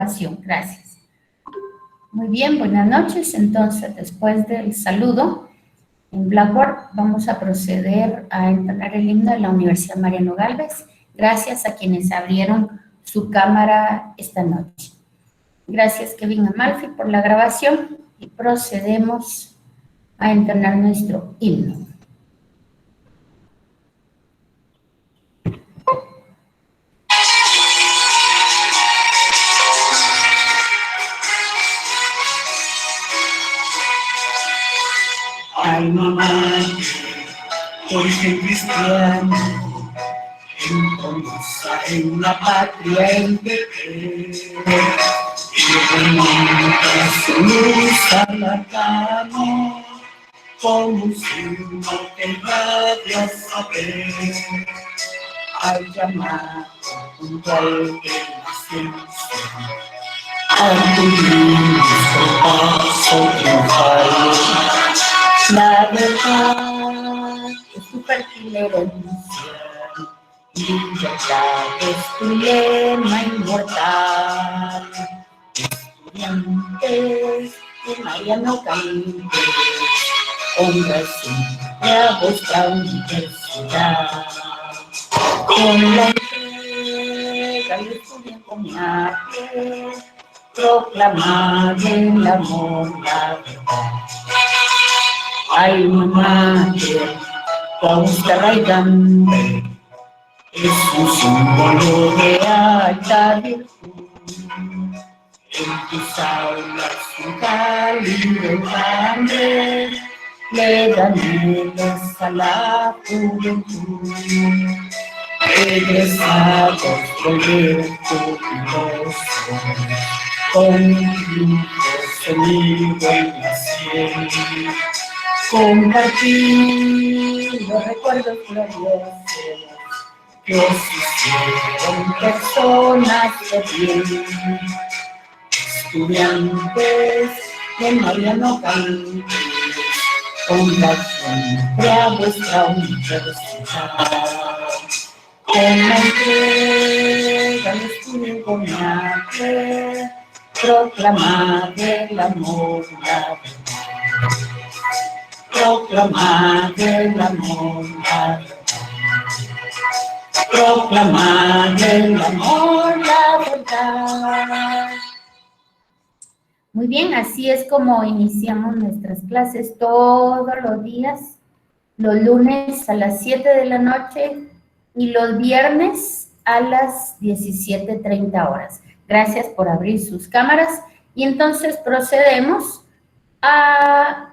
Gracias. Muy bien, buenas noches. Entonces, después del saludo, en Blackboard vamos a proceder a entonar el himno de la Universidad Mariano Gálvez. Gracias a quienes abrieron su cámara esta noche. Gracias, Kevin Amalfi, por la grabación y procedemos a entonar nuestro himno. Alma mater, origen cristiano, entonces en la patria en que y remonta su luz a la cama, como un signo que irradia saber, al llamado puntual de la ciencia, acudimos con paso triunfal. La verdad es tu perfil herencia, libertad es tu lema inmortal. Estudiantes de Mariano Gálvez, honra siempre a vuestra universidad. Con la entrega y estudio encomiable, proclamad el amor, la verdad. Alma mater, causa arraigante, es un símbolo de alta virtud. En tus aulas un cálido hambre le dan mieles a la juventud. Egresados volvieron jubilosos, con hijos sonido en la sien. Compartir los recuerdos gloriosos que os hicieron personas de bien. Estudiantes de Mariano Gálvez, honra siempre a vuestra universidad. Con la entrega al estudio encomiable, proclamad el amor, la verdad. Proclamad el amor, la verdad. Proclamad el amor, la verdad. Muy bien, así es como iniciamos nuestras clases todos los días, los lunes a las 7 de la noche y los viernes a las 17:30 horas. Gracias por abrir sus cámaras y entonces procedemos a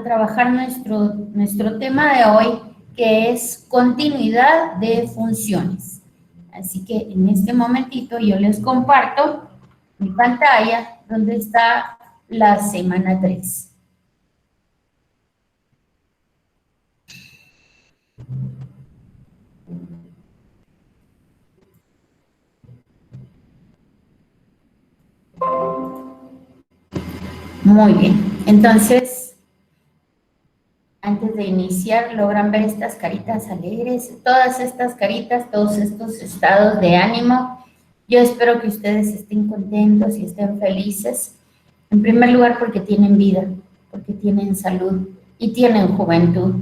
trabajar nuestro tema de hoy, que es continuidad de funciones. Así que en este momentito yo les comparto mi pantalla donde está la semana 3. Muy bien, entonces, antes de iniciar, logran ver estas caritas alegres, todas estas caritas, todos estos estados de ánimo. Yo espero que ustedes estén contentos y estén felices. En primer lugar, porque tienen vida, porque tienen salud y tienen juventud.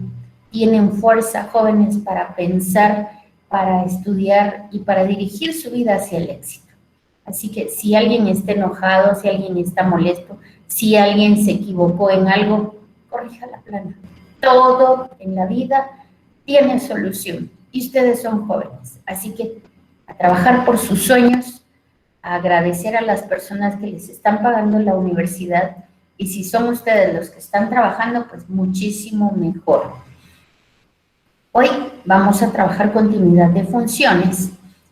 Tienen fuerza, jóvenes, para pensar, para estudiar y para dirigir su vida hacia el éxito. Así que si alguien está enojado, si alguien está molesto, si alguien se equivocó en algo, corrija la plana. Todo en la vida tiene solución y ustedes son jóvenes. Así que a trabajar por sus sueños, a agradecer a las personas que les están pagando la universidad y si son ustedes los que están trabajando, pues muchísimo mejor. Hoy vamos a trabajar continuidad de funciones.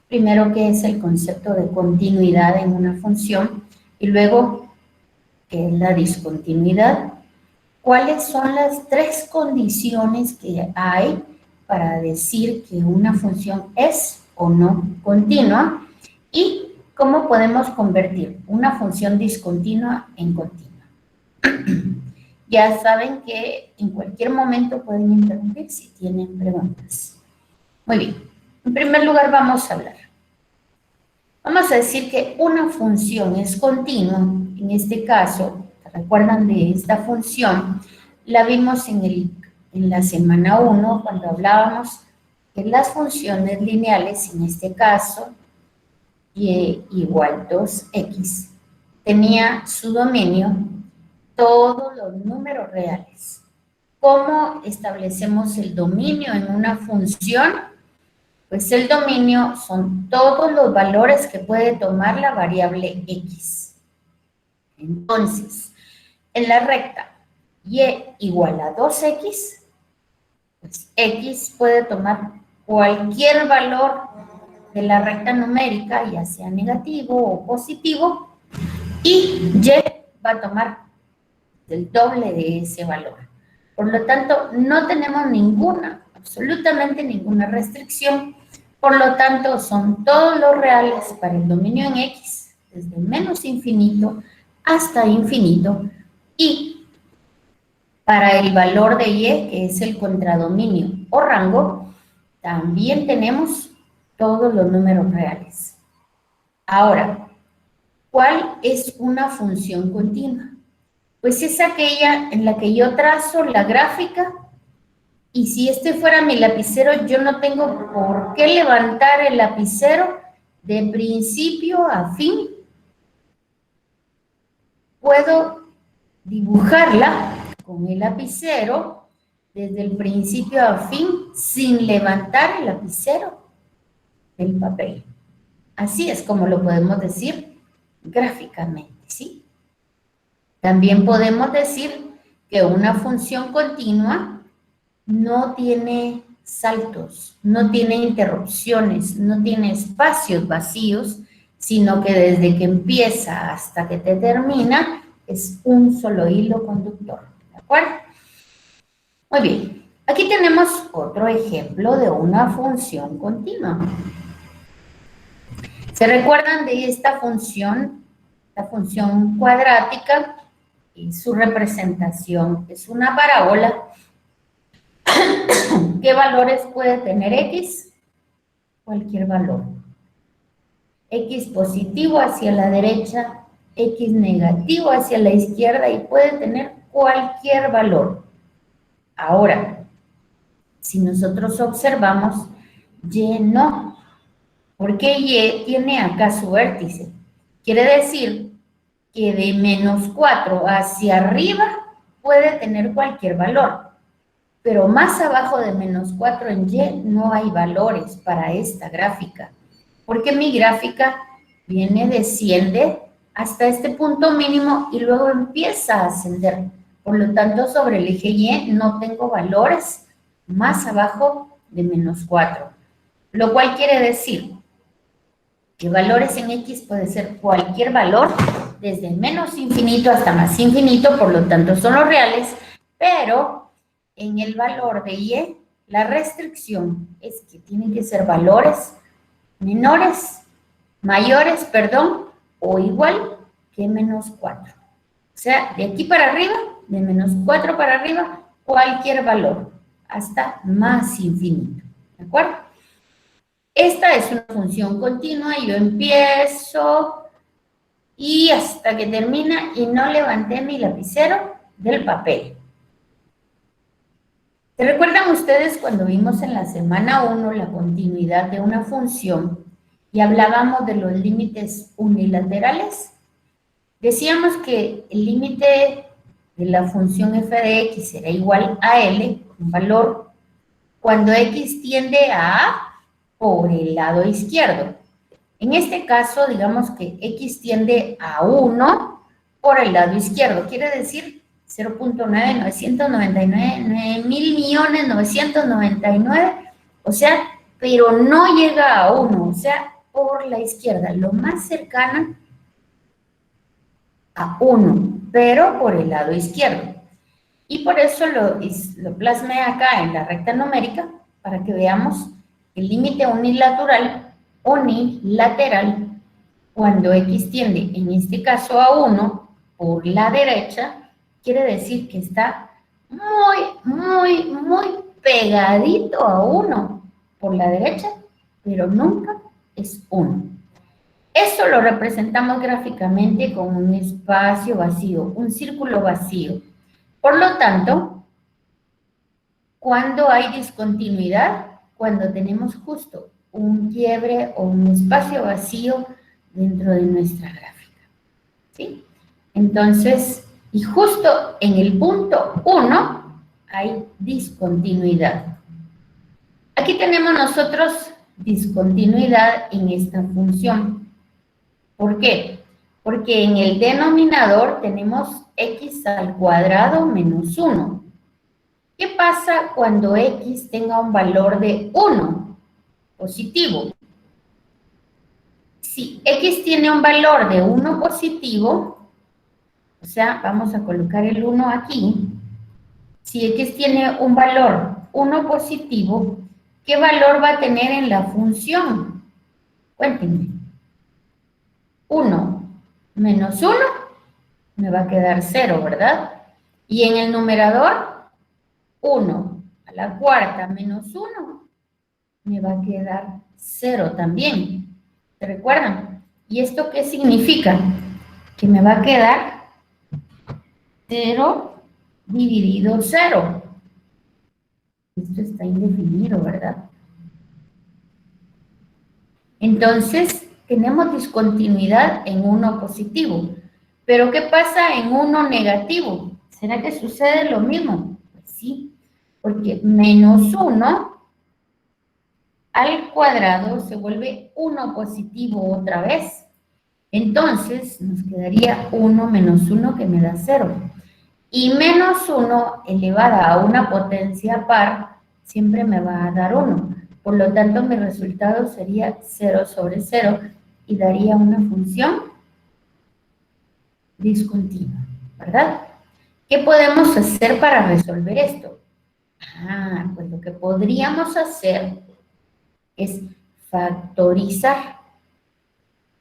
Primero, ¿qué es el concepto de continuidad en una función? Y luego, ¿qué es la discontinuidad? ¿Cuáles son las 3 condiciones que hay para decir que una función es o no continua? Y ¿cómo podemos convertir una función discontinua en continua? Ya saben que en cualquier momento pueden interrumpir si tienen preguntas. Muy bien. En primer lugar vamos a hablar. Vamos a decir que una función es continua. En este caso, ¿se recuerdan de esta función? La vimos en la semana 1 cuando hablábamos de las funciones lineales, en este caso, y igual 2x. Tenía su dominio todos los números reales. ¿Cómo establecemos el dominio en una función? Pues el dominio son todos los valores que puede tomar la variable x. Entonces, en la recta y igual a 2x, pues x puede tomar cualquier valor de la recta numérica, ya sea negativo o positivo, y y va a tomar el doble de ese valor. Por lo tanto, no tenemos absolutamente ninguna restricción. Por lo tanto, son todos los reales para el dominio en x, desde menos infinito hasta infinito, y para el valor de y, que es el contradominio o rango, también tenemos todos los números reales. Ahora, ¿cuál es una función continua? Pues es aquella en la que yo trazo la gráfica y si este fuera mi lapicero, yo no tengo por qué levantar el lapicero de principio a fin. Puedo dibujarla con el lapicero desde el principio a fin sin levantar el lapicero del papel. Así es como lo podemos decir gráficamente, ¿sí? También podemos decir que una función continua no tiene saltos, no tiene interrupciones, no tiene espacios vacíos, sino que desde que empieza hasta que te termina es un solo hilo conductor, ¿de acuerdo? Muy bien, aquí tenemos otro ejemplo de una función continua. ¿Se recuerdan de esta función? La función cuadrática y su representación es una parábola. ¿Qué valores puede tener x? Cualquier valor. X positivo hacia la derecha, X negativo hacia la izquierda y puede tener cualquier valor. Ahora, si nosotros observamos, Y no, porque Y tiene acá su vértice. Quiere decir que de menos 4 hacia arriba puede tener cualquier valor, pero más abajo de menos 4 en Y no hay valores para esta gráfica, porque mi gráfica desciende hasta este punto mínimo y luego empieza a ascender. Por lo tanto, sobre el eje Y no tengo valores más abajo de menos 4, lo cual quiere decir que valores en X puede ser cualquier valor, desde menos infinito hasta más infinito, por lo tanto son los reales, pero en el valor de Y, la restricción es que tienen que ser valores mayores, o igual que menos 4. O sea, de aquí para arriba, de menos 4 para arriba, cualquier valor, hasta más infinito, ¿de acuerdo? Esta es una función continua y yo empiezo y hasta que termina y no levanté mi lapicero del papel. ¿Se recuerdan ustedes cuando vimos en la semana 1 la continuidad de una función y hablábamos de los límites unilaterales? Decíamos que el límite de la función f de x será igual a L, un valor, cuando x tiende a A por el lado izquierdo. En este caso, digamos que x tiende a 1 por el lado izquierdo, quiere decir 0.999.999.999, o sea, pero no llega a 1, o sea, por la izquierda, lo más cercana a 1, pero por el lado izquierdo. Y por eso lo plasmé acá en la recta numérica, para que veamos el límite unilateral, cuando x tiende, en este caso a 1, por la derecha, quiere decir que está muy pegadito a 1 por la derecha, pero nunca es 1. Eso lo representamos gráficamente con un espacio vacío, un círculo vacío. Por lo tanto, cuando hay discontinuidad, cuando tenemos justo un quiebre o un espacio vacío dentro de nuestra gráfica, ¿sí? Entonces, y justo en el punto 1 hay discontinuidad. Aquí tenemos nosotros discontinuidad en esta función. ¿Por qué? Porque en el denominador tenemos x al cuadrado menos 1. ¿Qué pasa cuando x tenga un valor de 1 positivo? Si x tiene un valor de 1 positivo, o sea, vamos a colocar el 1 aquí. Si x tiene un valor 1 positivo, ¿qué valor va a tener en la función? Cuéntenme. 1 menos 1 me va a quedar 0, ¿verdad? Y en el numerador, 1 a la cuarta menos 1 me va a quedar 0 también. ¿Se recuerdan? ¿Y esto qué significa? Que me va a quedar 0 dividido 0. Esto está indefinido, ¿verdad? Entonces, tenemos discontinuidad en 1 positivo. ¿Pero qué pasa en 1 negativo? ¿Será que sucede lo mismo? Pues sí, porque menos 1 al cuadrado se vuelve 1 positivo otra vez. Entonces, nos quedaría 1 menos 1 que me da 0. Y menos 1 elevada a una potencia par siempre me va a dar 1. Por lo tanto, mi resultado sería 0 sobre 0 y daría una función discontinua, ¿verdad? ¿Qué podemos hacer para resolver esto? Pues lo que podríamos hacer es factorizar.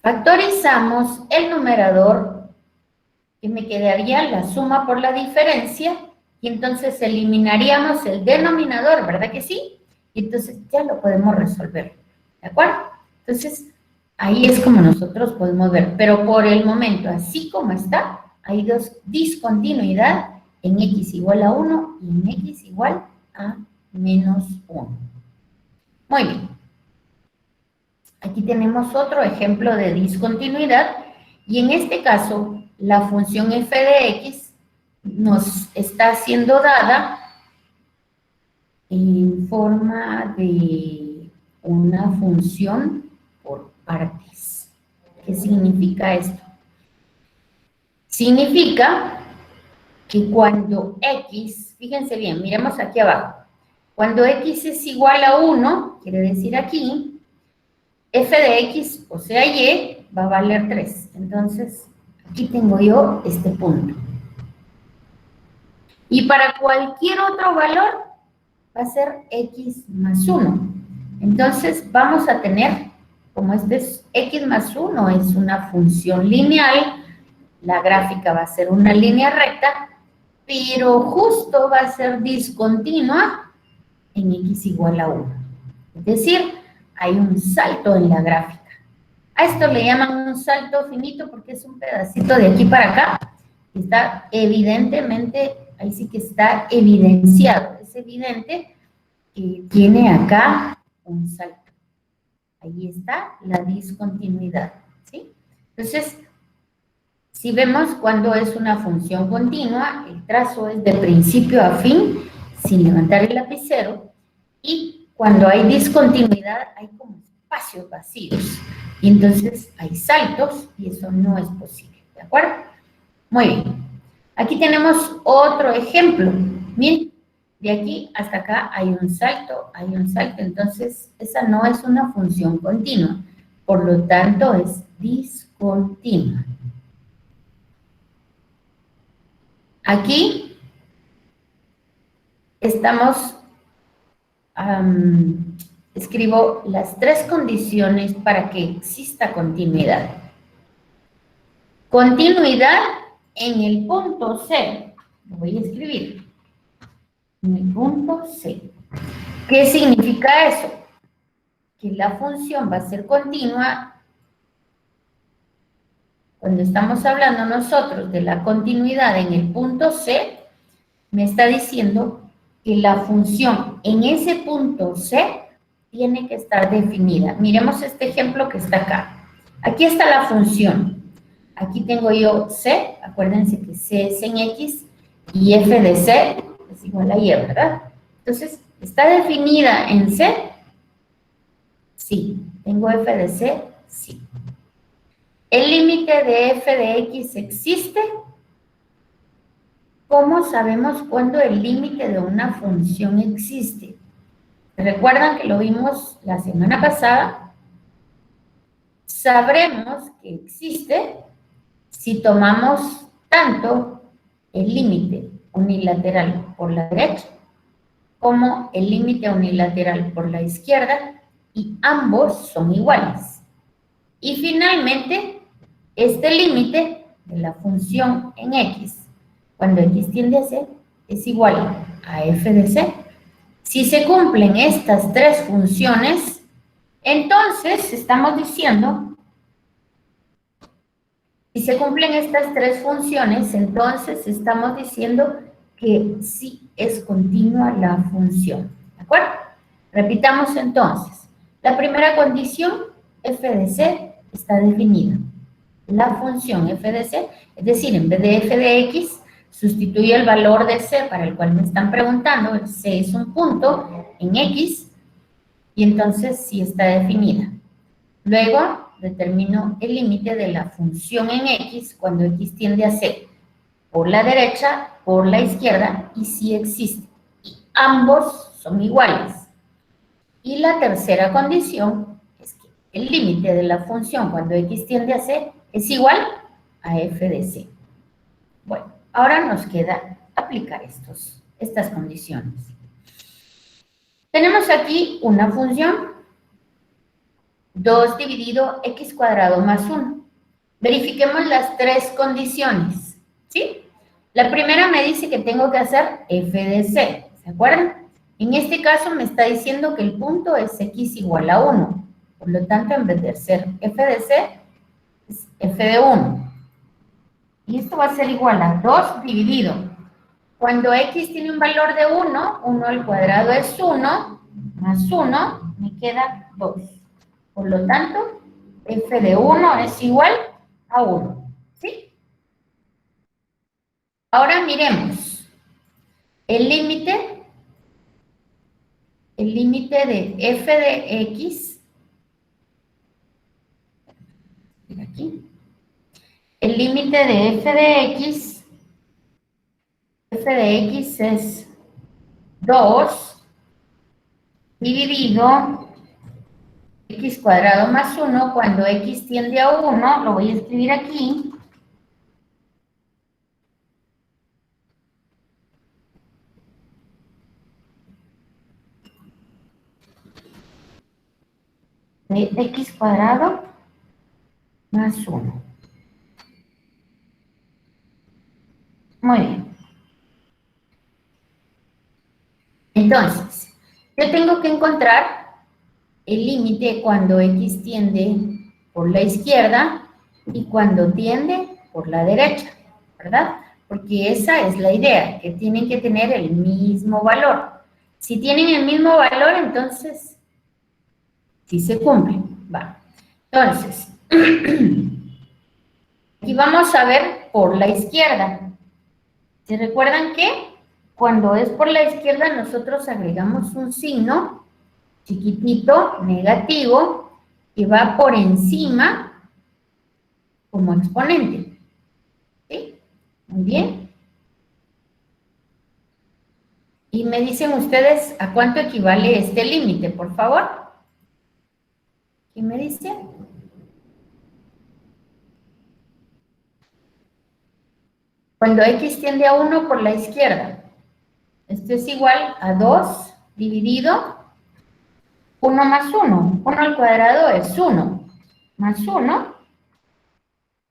Factorizamos el numerador, que me quedaría la suma por la diferencia, y entonces eliminaríamos el denominador, ¿verdad que sí? Y entonces ya lo podemos resolver, ¿de acuerdo? Entonces, ahí es como nosotros podemos ver, pero por el momento, así como está, hay discontinuidad en x igual a 1 y en x igual a menos 1. Muy bien. Aquí tenemos otro ejemplo de discontinuidad, y en este caso, la función f de x nos está siendo dada en forma de una función por partes. ¿Qué significa esto? Significa que cuando x, fíjense bien, miremos aquí abajo, cuando x es igual a 1, quiere decir aquí, f de x, o sea y, va a valer 3. Entonces, aquí tengo yo este punto. Y para cualquier otro valor, va a ser x más 1. Entonces, vamos a tener, como este es x más 1, es una función lineal, la gráfica va a ser una línea recta, pero justo va a ser discontinua en x igual a 1. Es decir, hay un salto en la gráfica. A esto le llaman un salto finito porque es un pedacito de aquí para acá. Está evidentemente, ahí sí que está evidenciado. Es evidente que tiene acá un salto. Ahí está la discontinuidad, ¿sí? Entonces, si vemos cuando es una función continua, el trazo es de principio a fin, sin levantar el lapicero, y cuando hay discontinuidad, hay como espacios vacíos, y entonces hay saltos, y eso no es posible, ¿de acuerdo? Muy bien. Aquí tenemos otro ejemplo. Miren, de aquí hasta acá hay un salto, entonces esa no es una función continua, por lo tanto es discontinua. Aquí estamos, escribo las 3 condiciones para que exista continuidad. Continuidad en el punto C, lo voy a escribir, en el punto C. ¿Qué significa eso? Que la función va a ser continua Cuando estamos hablando nosotros de la continuidad en el punto C, me está diciendo que la función en ese punto C tiene que estar definida. Miremos este ejemplo que está acá. Aquí está la función. Aquí tengo yo C, acuérdense que C es en X, y f de C es igual a Y, ¿verdad? Entonces, ¿está definida en C? Sí. ¿Tengo f de C? Sí. ¿El límite de f de X existe? ¿Cómo sabemos cuándo el límite de una función existe? ¿Recuerdan que lo vimos la semana pasada? Sabremos que existe si tomamos tanto el límite unilateral por la derecha como el límite unilateral por la izquierda y ambos son iguales. Y finalmente, este límite de la función en X, cuando X tiende a C, es igual a f de C. Si se cumplen estas tres funciones, entonces estamos diciendo, si se cumplen estas tres funciones, entonces estamos diciendo que sí es continua la función. ¿De acuerdo? Repitamos entonces. La primera condición, f de c, está definida. La función f de c, es decir, en vez de f de x, sustituye el valor de c para el cual me están preguntando, el c es un punto en x, y entonces sí está definida. Luego determino el límite de la función en x cuando x tiende a c por la derecha, por la izquierda, y sí existe. Y ambos son iguales. Y la tercera condición es que el límite de la función cuando x tiende a c es igual a f de c. Bueno, ahora nos queda aplicar estas condiciones. Tenemos aquí una función 2 dividido x cuadrado más 1. Verifiquemos las tres condiciones, ¿sí? La primera me dice que tengo que hacer f de c, ¿se acuerdan? En este caso me está diciendo que el punto es x igual a 1. Por lo tanto, en vez de ser f de c, es f de 1. Y esto va a ser igual a 2 dividido. Cuando x tiene un valor de 1, 1 al cuadrado es 1, más 1, me queda 2. Por lo tanto, f de 1 es igual a 1. ¿Sí? Ahora miremos. El límite de f de x, aquí, el límite de f de x es 2 dividido x cuadrado más 1, cuando x tiende a 1, lo voy a escribir aquí, de x cuadrado más 1. Muy bien. Entonces, yo tengo que encontrar el límite cuando x tiende por la izquierda y cuando tiende por la derecha, ¿verdad? Porque esa es la idea, que tienen que tener el mismo valor. Si tienen el mismo valor, entonces sí se cumple. Va. Entonces, aquí vamos a ver por la izquierda. ¿Se recuerdan que cuando es por la izquierda nosotros agregamos un signo chiquitito, negativo, que va por encima como exponente? ¿Sí? Muy bien. Y me dicen ustedes a cuánto equivale este límite, por favor. ¿Qué me dice? Cuando x tiende a 1 por la izquierda. Esto es igual a 2 dividido 1 más 1. 1 al cuadrado es 1. Más 1.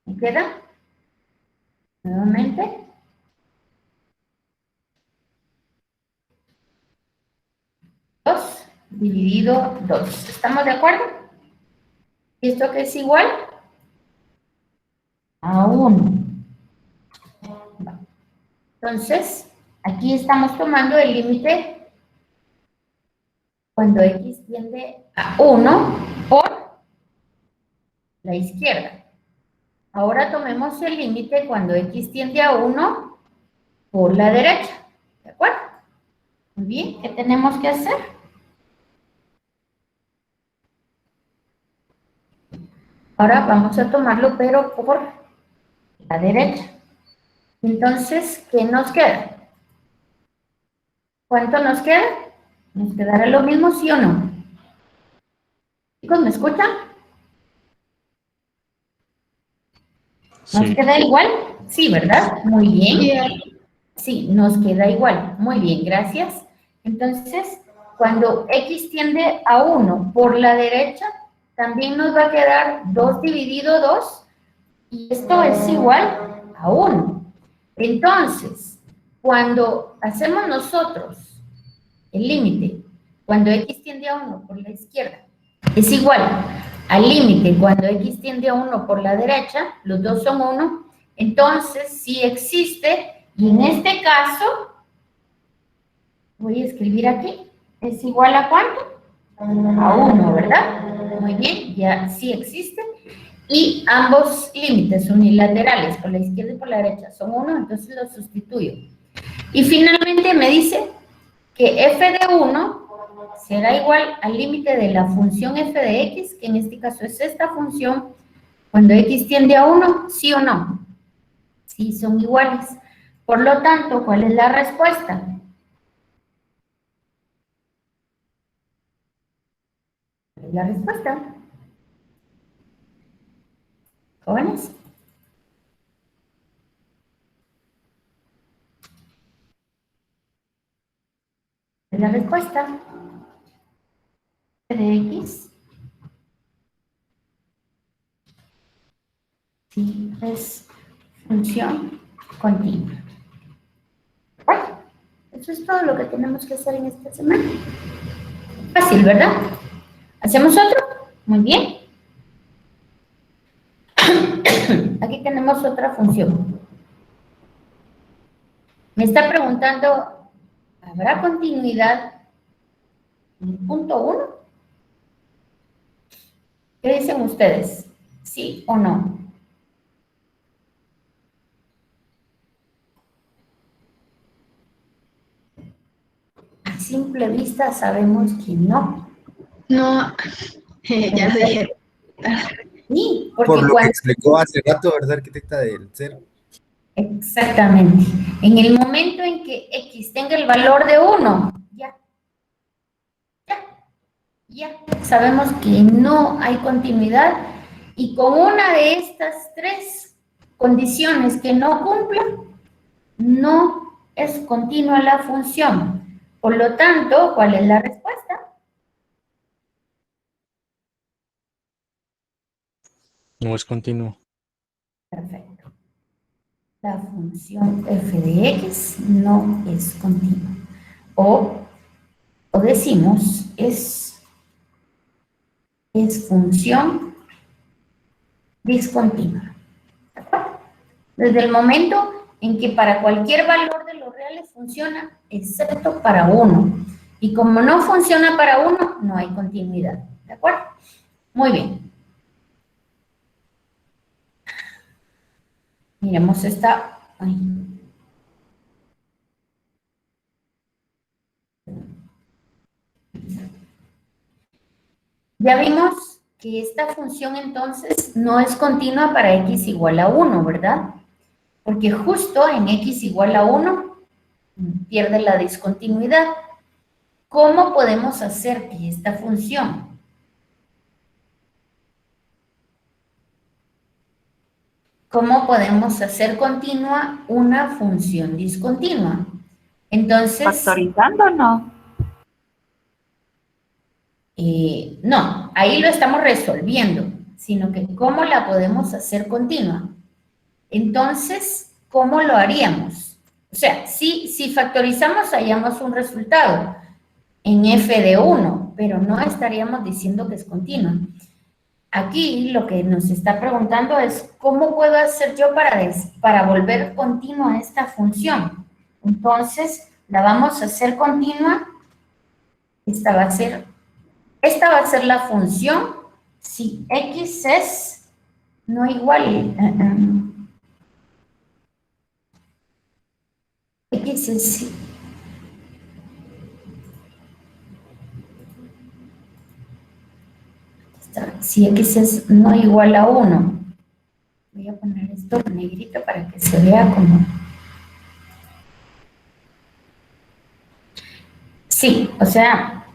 ¿Me queda? Nuevamente. 2 dividido 2. ¿Estamos de acuerdo? ¿Y esto qué es igual? a 1. Entonces, aquí estamos tomando el límite cuando x tiende a 1 por la izquierda. Ahora tomemos el límite cuando x tiende a 1 por la derecha. ¿De acuerdo? Muy bien, ¿qué tenemos que hacer? Ahora vamos a tomarlo, pero por la derecha. Entonces, ¿qué nos queda? ¿Cuánto nos queda? ¿Nos quedará lo mismo, sí o no? Chicos, ¿me escuchan? ¿Nos Sí. queda igual? Sí, ¿verdad? Muy bien. Sí, nos queda igual. Muy bien, gracias. Entonces, cuando x tiende a 1 por la derecha, también nos va a quedar 2 dividido 2, y esto es igual a 1. Entonces, cuando hacemos nosotros el límite, cuando x tiende a 1 por la izquierda, es igual al límite cuando x tiende a 1 por la derecha, los dos son 1, entonces sí existe, y en este caso, voy a escribir aquí, es igual a ¿cuánto? A 1, ¿verdad? Muy bien, ya sí existe, y ambos límites unilaterales, por la izquierda y por la derecha, son 1, entonces los sustituyo. Y finalmente me dice que f de 1 será igual al límite de la función f de x, que en este caso es esta función, cuando x tiende a 1, ¿sí o no? Sí, son iguales. Por lo tanto, ¿cuál es la respuesta? ¿Cuál es la respuesta? ¿Jóvenes? ¿Cuál es la respuesta? F de x. Sí, es función continua. Bueno, eso es todo lo que tenemos que hacer en esta semana. Fácil, ¿verdad? ¿Hacemos otro? Muy bien. Aquí tenemos otra función. Me está preguntando, ¿habrá continuidad en el punto 1? ¿Qué dicen ustedes? ¿Sí o no? A simple vista sabemos que no. No, ya lo dije. Sí, Por porque lo que cuando... explicó hace rato, ¿verdad, arquitecta? Del cero. Exactamente. En el momento en que x tenga el valor de 1, ya sabemos que no hay continuidad, y con una de estas tres condiciones que no cumpla, no es continua la función. Por lo tanto, ¿cuál es la respuesta? No es continuo. Perfecto. La función f de x no es continua. O decimos, es función discontinua. ¿De acuerdo? Desde el momento en que para cualquier valor de los reales funciona, excepto para 1. Y como no funciona para 1, no hay continuidad. ¿De acuerdo? Muy bien. Miremos esta. Ay. Ya vimos que esta función entonces no es continua para x igual a 1, ¿verdad? Porque justo en x igual a 1 pierde la discontinuidad. ¿Cómo podemos hacer que esta función ¿cómo podemos hacer continua una función discontinua? Entonces... ¿Factorizando o no? no, ahí lo estamos resolviendo, sino que ¿cómo la podemos hacer continua? Entonces, ¿cómo lo haríamos? O sea, si factorizamos, hallamos un resultado en f de 1, pero no estaríamos diciendo que es continua. Aquí lo que nos está preguntando es, ¿cómo puedo hacer yo para volver continua esta función? Entonces, la vamos a hacer continua. Esta va a ser la función si x es no igual. X es si x es no igual a 1. Voy a poner esto negrito para que se vea como... Sí, o sea...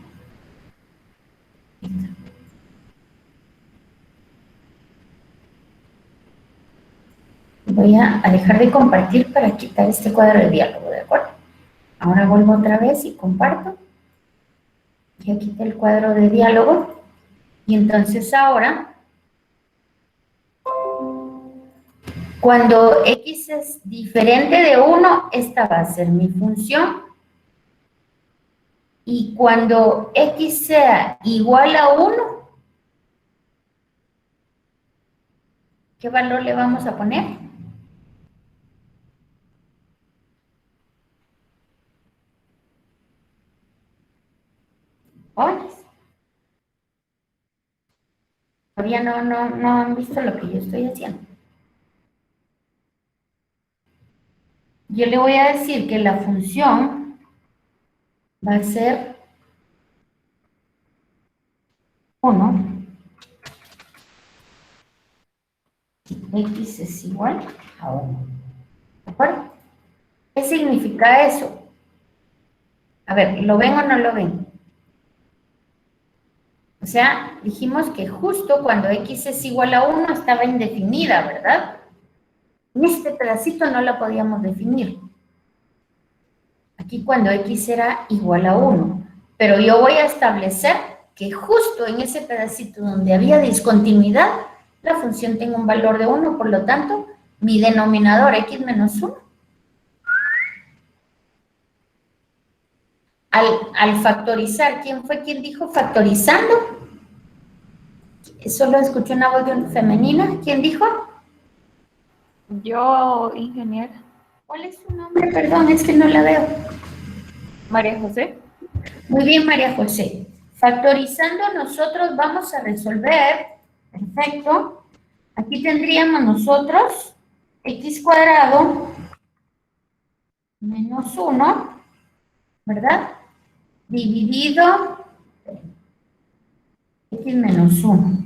Voy a dejar de compartir para quitar este cuadro de diálogo, ¿de acuerdo? Ahora vuelvo otra vez y comparto. Ya quité el cuadro de diálogo. Y entonces ahora, cuando x es diferente de 1, esta va a ser mi función. Y cuando x sea igual a 1, ¿qué valor le vamos a poner? Pones. Todavía no han visto lo que yo estoy haciendo. Yo le voy a decir que la función va a ser 1. X es igual a 1. ¿De acuerdo? ¿Qué significa eso? A ver, ¿lo ven o no lo ven? O sea, dijimos que justo cuando x es igual a 1 estaba indefinida, ¿verdad? En este pedacito no la podíamos definir. Aquí cuando x era igual a 1. Pero yo voy a establecer que justo en ese pedacito donde había discontinuidad, la función tenga un valor de 1, por lo tanto, mi denominador x menos 1. Al factorizar, ¿quién fue quien dijo factorizando? Solo escuché una voz femenina. ¿Quién dijo? Yo, ingeniera. ¿Cuál es su nombre? Perdón, es que no la veo. María José. Muy bien, María José. Factorizando nosotros vamos a resolver, perfecto. Aquí tendríamos nosotros x cuadrado menos 1, ¿verdad? Dividido x menos 1.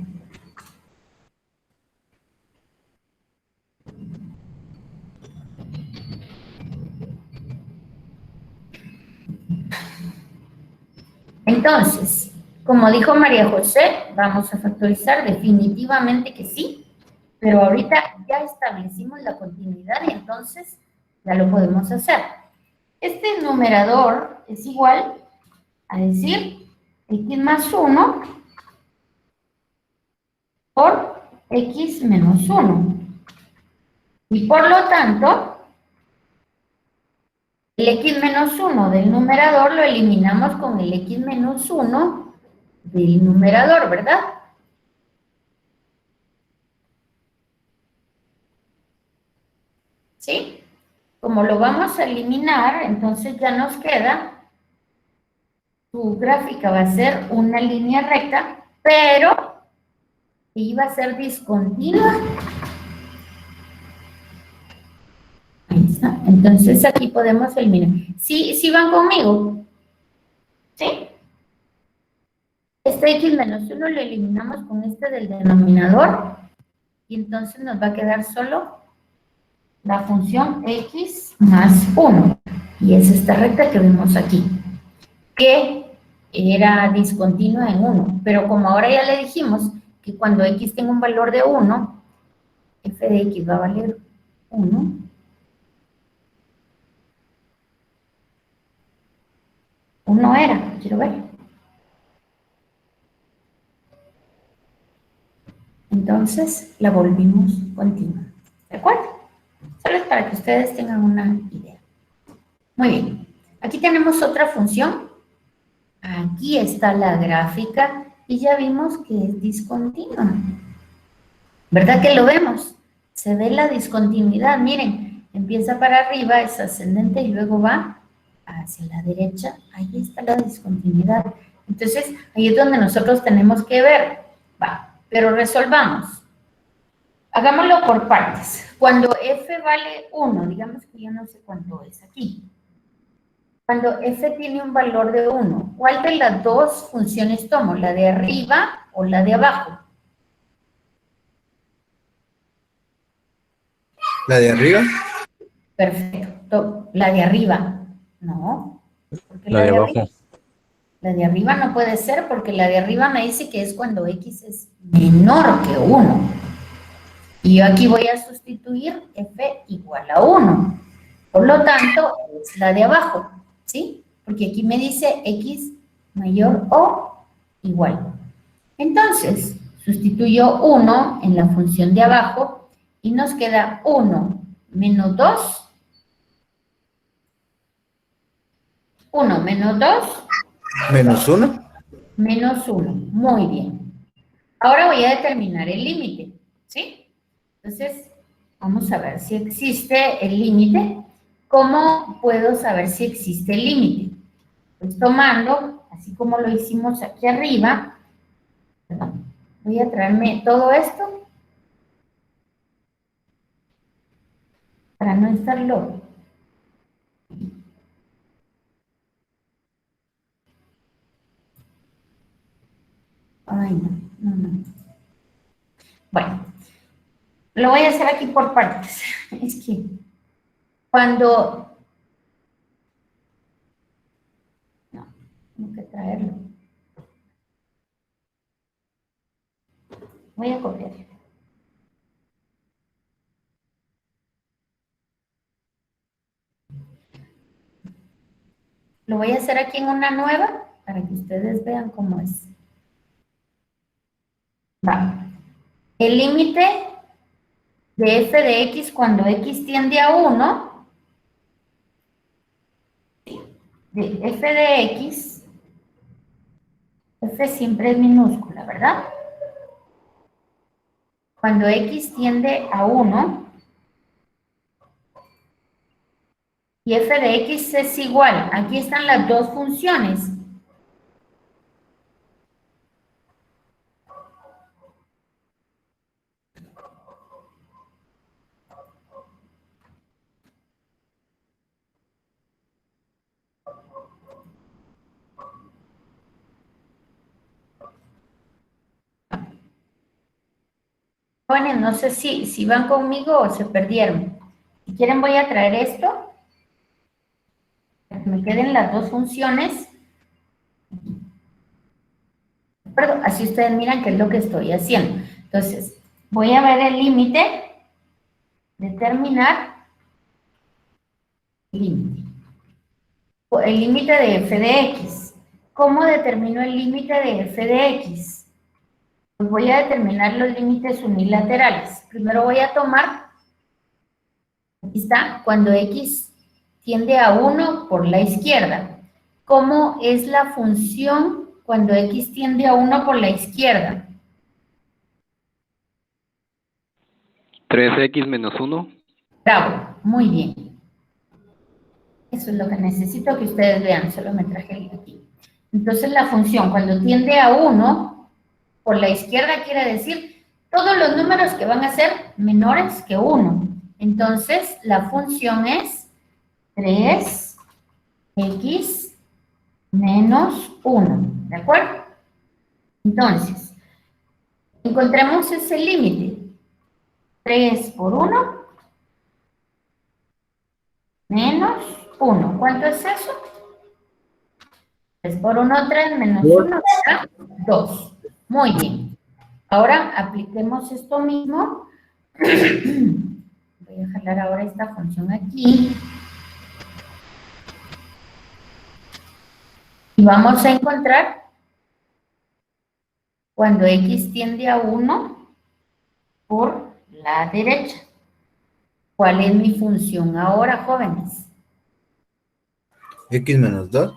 Entonces, como dijo María José, vamos a factorizar definitivamente que sí, pero ahorita ya establecimos la continuidad y entonces ya lo podemos hacer. Este numerador es igual a decir x más 1 por x menos 1. Y por lo tanto, el x menos 1 del numerador lo eliminamos con el x menos 1 del numerador, ¿verdad? ¿Sí? Como lo vamos a eliminar, entonces ya nos queda, tu gráfica va a ser una línea recta, pero iba a ser discontinua. Ahí está. Entonces aquí podemos eliminar. ¿Sí van conmigo? ¿Sí? Este x menos 1 lo eliminamos con este del denominador y entonces nos va a quedar solo la función x más 1. Y es esta recta que vemos aquí, que era discontinua en 1. Pero como ahora ya le dijimos que cuando x tenga un valor de 1, f de x va a valer 1. Uno era, quiero ver. Entonces la volvimos continua. ¿De acuerdo? Solo es para que ustedes tengan una idea. Muy bien. Aquí tenemos otra función. Aquí está la gráfica y ya vimos que es discontinua. ¿Verdad que lo vemos? Se ve la discontinuidad, miren, empieza para arriba, es ascendente y luego va hacia la derecha, ahí está la discontinuidad. Entonces, ahí es donde nosotros tenemos que ver, va, pero resolvamos. Hagámoslo por partes. Cuando f vale 1, digamos que yo no sé cuánto es aquí. Cuando f tiene un valor de 1, ¿cuál de las dos funciones tomo? ¿La de arriba o la de abajo? ¿La de arriba? Perfecto. La de arriba. No. Porque La de abajo. La de arriba no puede ser porque la de arriba me dice que es cuando x es menor que 1. Y yo aquí voy a sustituir f igual a 1. Por lo tanto, es la de abajo, ¿sí? Porque aquí me dice x mayor o igual. Entonces, sustituyo 1 en la función de abajo y nos queda 1 menos 2. 1 menos 2. ¿Menos 1? Menos 1. Muy bien. Ahora voy a determinar el límite, ¿sí? Entonces, vamos a ver si existe el límite. ¿Cómo puedo saber si existe el límite? Pues tomando, así como lo hicimos aquí arriba, perdón, voy a traerme todo esto para no estar loco. Ay, no. Bueno, lo voy a hacer aquí por partes. Es que cuando... No, tengo que traerlo. Voy a copiar. Lo voy a hacer aquí en una nueva para que ustedes vean cómo es. Va. El límite de f de x cuando x tiende a 1, de f de x, f siempre es minúscula, ¿verdad? Cuando x tiende a 1 y f de x es igual, aquí están las dos funciones. Jóvenes, no sé si van conmigo o se perdieron. Si quieren voy a traer esto, para que me queden las dos funciones. Perdón, así ustedes miran qué es lo que estoy haciendo. Entonces, voy a ver el límite, determinar límite. El límite de f de x. ¿Cómo determino el límite de f de x? Pues voy a determinar los límites unilaterales. Primero voy a tomar, aquí está, cuando x tiende a 1 por la izquierda. ¿Cómo es la función cuando x tiende a 1 por la izquierda? 3x menos 1. Bravo, muy bien. Eso es lo que necesito que ustedes vean, solo me traje el aquí. Entonces la función cuando tiende a 1 por la izquierda quiere decir todos los números que van a ser menores que 1. Entonces la función es 3x menos 1, ¿de acuerdo? Entonces, encontremos ese límite. 3 por 1 menos 1. ¿Cuánto es eso? 3 por 1, 3 menos 1, 2. Muy bien. Ahora apliquemos esto mismo. Voy a jalar ahora esta función aquí. Y vamos a encontrar cuando x tiende a 1 por la derecha. ¿Cuál es mi función ahora, jóvenes? X menos 2.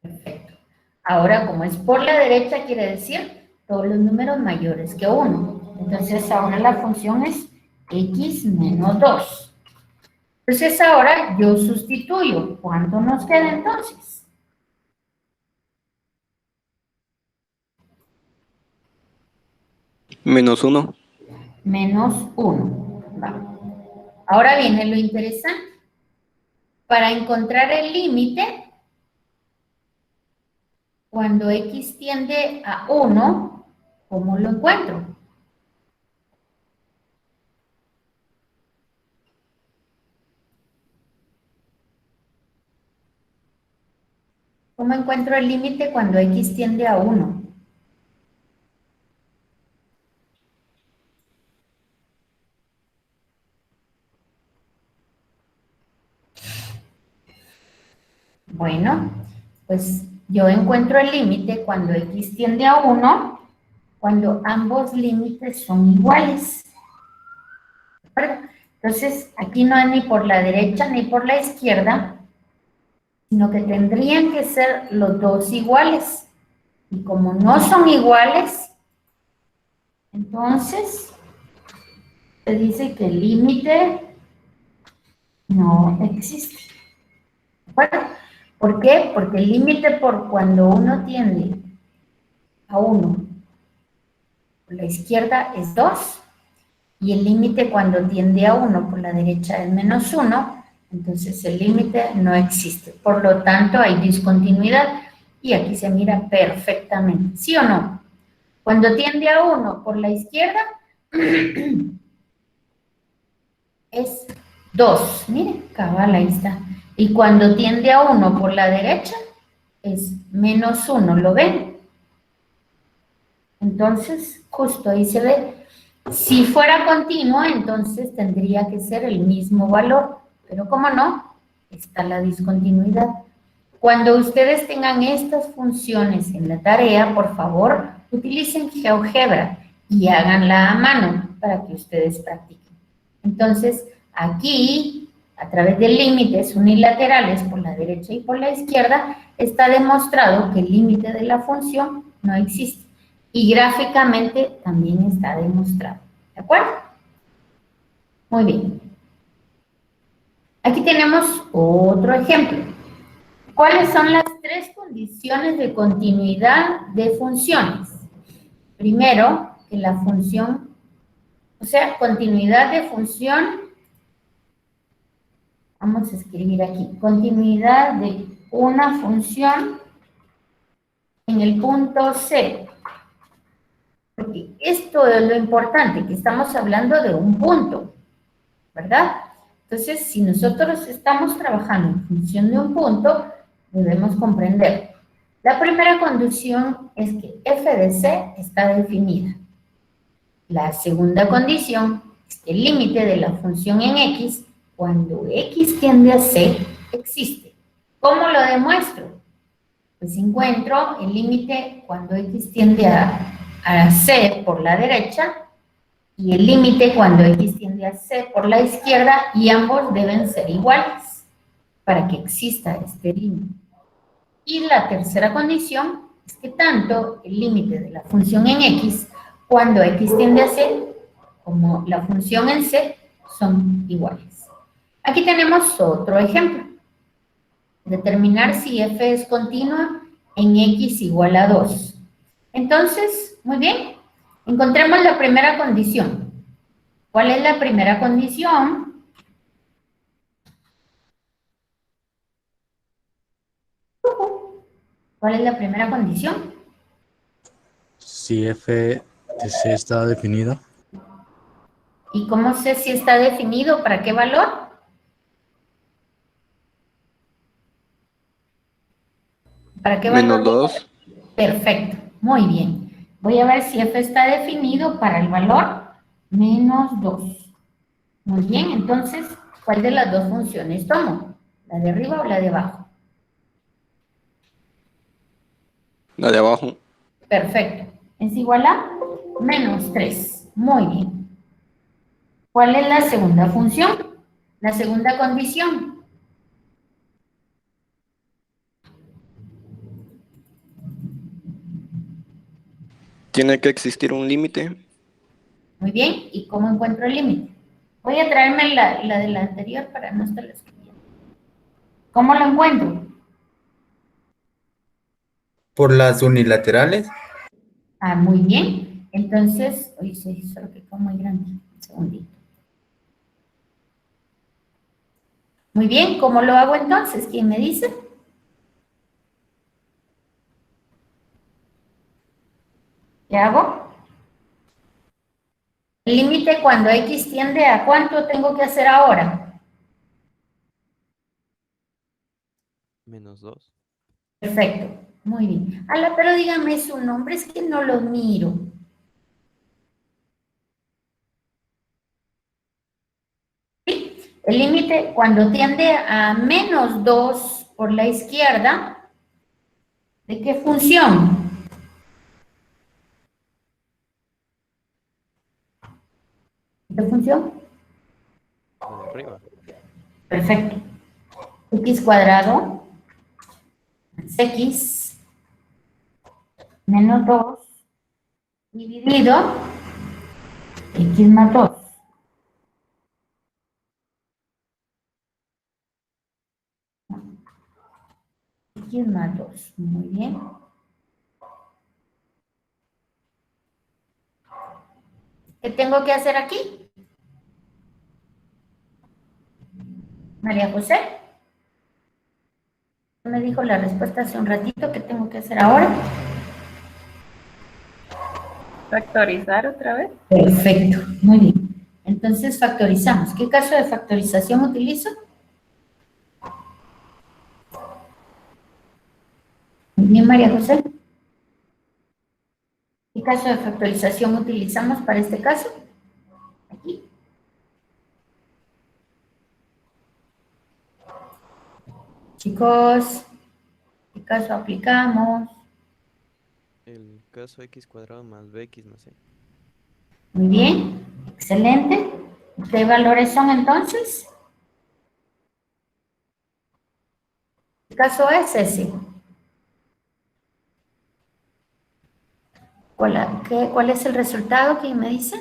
Perfecto. Ahora, como es por la derecha, quiere decir todos los números mayores que 1. Entonces ahora la función es x menos 2. Entonces ahora yo sustituyo. ¿Cuánto nos queda entonces? -1. Menos 1. Ahora viene lo interesante. Para encontrar el límite, cuando x tiende a 1, ¿cómo lo encuentro? ¿Cómo encuentro el límite cuando x tiende a 1? Bueno, pues yo encuentro el límite cuando x tiende a 1, cuando ambos límites son iguales. ¿De acuerdo? Entonces, aquí no es ni por la derecha ni por la izquierda, sino que tendrían que ser los dos iguales. Y como no son iguales, entonces se dice que el límite no existe. ¿De acuerdo? ¿Por qué? Porque el límite por cuando uno tiende a 1 por la izquierda es 2, y el límite cuando tiende a 1 por la derecha es menos 1, entonces el límite no existe. Por lo tanto, hay discontinuidad, y aquí se mira perfectamente, ¿sí o no? Cuando tiende a 1 por la izquierda, es 2, miren, cabal, ahí está. Y cuando tiende a 1 por la derecha, es menos 1, ¿lo ven? Entonces, justo ahí se ve. Si fuera continuo, entonces tendría que ser el mismo valor, pero como no, está la discontinuidad. Cuando ustedes tengan estas funciones en la tarea, por favor, utilicen GeoGebra y háganla a mano para que ustedes practiquen. Entonces, aquí, a través de límites unilaterales por la derecha y por la izquierda, está demostrado que el límite de la función no existe. Y gráficamente también está demostrado. ¿De acuerdo? Muy bien. Aquí tenemos otro ejemplo. ¿Cuáles son las tres condiciones de continuidad de funciones? Primero, que la función, o sea, continuidad de función, vamos a escribir aquí, continuidad de una función en el punto C. Porque esto es lo importante, que estamos hablando de un punto, ¿verdad? Entonces, si nosotros estamos trabajando en función de un punto, debemos comprender. La primera condición es que f de c está definida. La segunda condición es que el límite de la función en x, cuando x tiende a c, existe. ¿Cómo lo demuestro? Pues encuentro el límite cuando x tiende a c por la derecha y el límite cuando x tiende a c por la izquierda, y ambos deben ser iguales para que exista este límite. Y la tercera condición es que tanto el límite de la función en x cuando x tiende a c como la función en c son iguales. Aquí tenemos otro ejemplo. Determinar si f es continua en x igual a 2. Entonces, muy bien, encontremos la primera condición. ¿Cuál es la primera condición? ¿Cuál es la primera condición? Si f de c está definida, ¿Y cómo sé si está definido? ¿Para qué valor? ¿Para qué valor? -2. Perfecto, muy bien. Voy a ver si f está definido para el valor menos 2. Muy bien, entonces, ¿cuál de las dos funciones tomo? ¿La de arriba o la de abajo? La de abajo. Perfecto. Es igual a menos 3. Muy bien. ¿Cuál es la segunda función? La segunda condición. Tiene que existir un límite Muy bien, ¿y cómo encuentro el límite? Voy a traerme la de la anterior para no estarlo escribiendo. ¿Cómo lo encuentro? Por las unilaterales. Ah, muy bien. Entonces, hoy se hizo lo que fue muy grande. Un segundito. Muy bien, ¿cómo lo hago entonces? ¿Quién me dice? ¿Qué hago? El límite cuando X tiende a ¿cuánto tengo que hacer ahora? -2. Perfecto, muy bien. Ala, pero dígame su nombre, es que no lo miro. ¿Sí? El límite cuando tiende a -2 por la izquierda, ¿de qué función? ¿De función? La de arriba. Perfecto. X cuadrado más X menos 2 dividido X más 2. X más 2. Muy bien. ¿Qué tengo que hacer aquí? María José. Me dijo la respuesta hace un ratito. ¿Qué tengo que hacer ahora? Factorizar otra vez. Perfecto. Muy bien. Entonces factorizamos. ¿Qué caso de factorización utilizo? Muy bien, María José. ¿Qué caso de factorización utilizamos para este caso? Aquí. Chicos, ¿qué caso aplicamos? El caso x cuadrado más bx más c. Muy bien, excelente. ¿Qué valores son entonces? ¿Qué caso es ese? ¿Cuál es el resultado que me dice?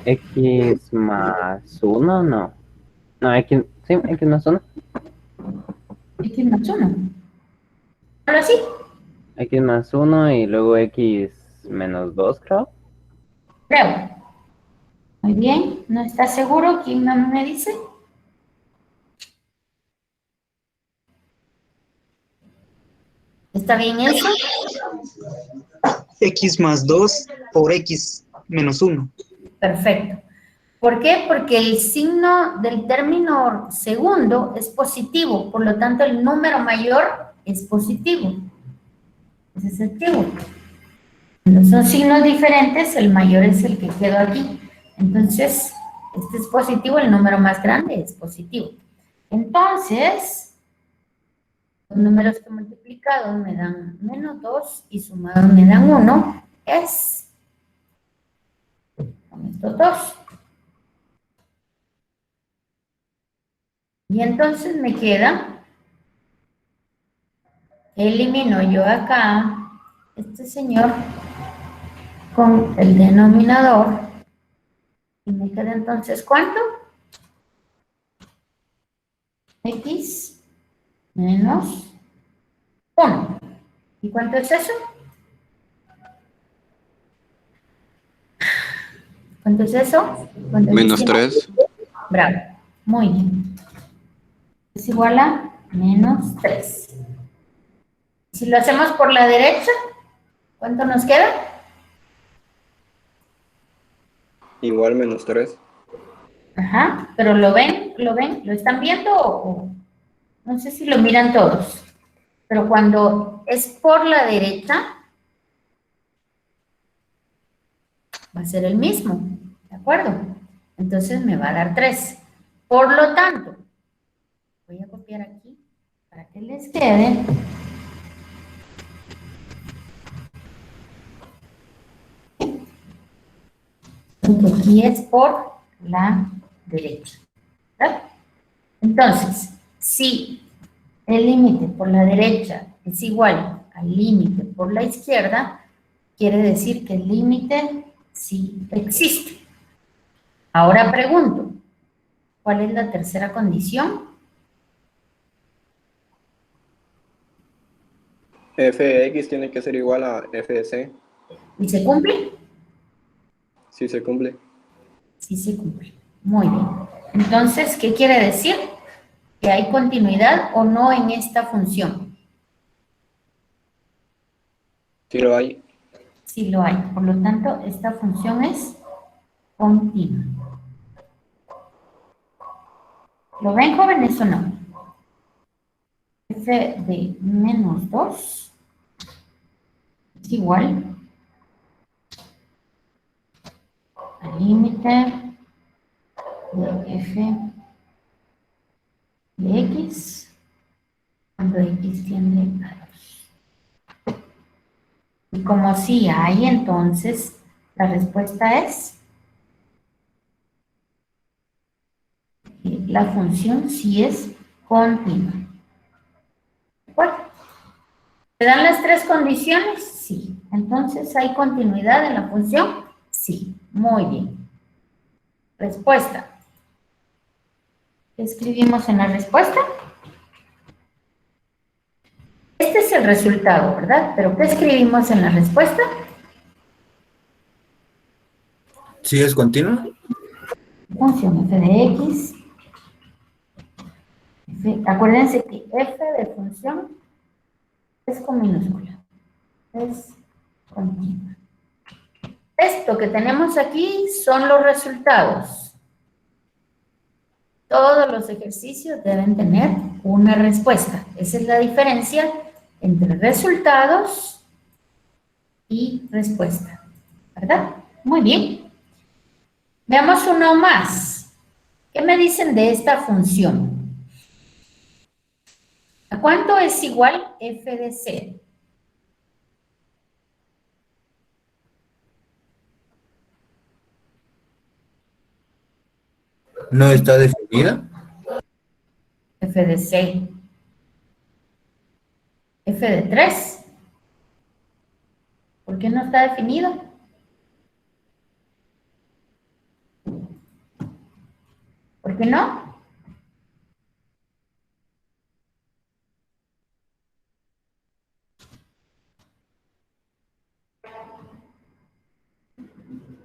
X más 1, no. No, X, sí, X más 1. X más 1. Ahora sí. X más 1 y luego X menos 2, creo. Creo. Muy bien, ¿no está seguro? ¿Quién me dice? ¿Está bien eso? X más 2 por X menos 1. Perfecto. ¿Por qué? Porque el signo del término segundo es positivo, por lo tanto el número mayor es positivo. Ese es el trigo. Cuando son signos diferentes, el mayor es el que quedó aquí. Entonces, este es positivo, el número más grande es positivo. Entonces, los números que he multiplicado me dan -2 y sumados me dan 1, es con estos dos. Y entonces me queda, elimino yo acá, este señor, con el denominador, y me queda entonces, ¿cuánto? X menos 1. ¿Y cuánto es eso? ¿Cuánto es eso? -3. Bravo. Muy bien. Es igual a -3. Si lo hacemos por la derecha, ¿cuánto nos queda? Igual -3. Ajá, pero ¿lo ven? ¿Lo están viendo no sé si lo miran todos? Pero cuando es por la derecha, va a ser el mismo, ¿de acuerdo? Entonces me va a dar 3. Por lo tanto, voy a copiar aquí para que les quede. Porque aquí es por la derecha, ¿verdad? Entonces, si el límite por la derecha es igual al límite por la izquierda, quiere decir que el límite sí existe. Ahora pregunto, ¿cuál es la tercera condición? f de x tiene que ser igual a f de c. ¿Y se cumple? Si se cumple. Sí se cumple. Muy bien. Entonces, ¿qué quiere decir? Que hay continuidad o no en esta función. Si lo hay. Sí lo hay. Por lo tanto, esta función es continua. ¿Lo ven, jóvenes, o no? F de menos 2 es igual al límite de f de x cuando x tiende a 2. Y como sí hay, entonces la respuesta es que la función sí es continua. ¿De acuerdo? ¿Se dan las tres condiciones? Sí. Entonces, ¿hay continuidad en la función? Sí. Muy bien. Respuesta. ¿Qué escribimos en la respuesta? Este es el resultado, ¿verdad? Pero ¿qué escribimos en la respuesta? ¿Sí es continua? Función f de x. Acuérdense que f de función es con minúscula. Es continua. Esto que tenemos aquí son los resultados. Todos los ejercicios deben tener una respuesta. Esa es la diferencia entre resultados y respuesta, ¿verdad? Muy bien. Veamos uno más. ¿Qué me dicen de esta función? ¿A cuánto es igual f de c? ¿No está definida? F de c. F de 3. ¿Por qué no está definido? ¿Por qué no?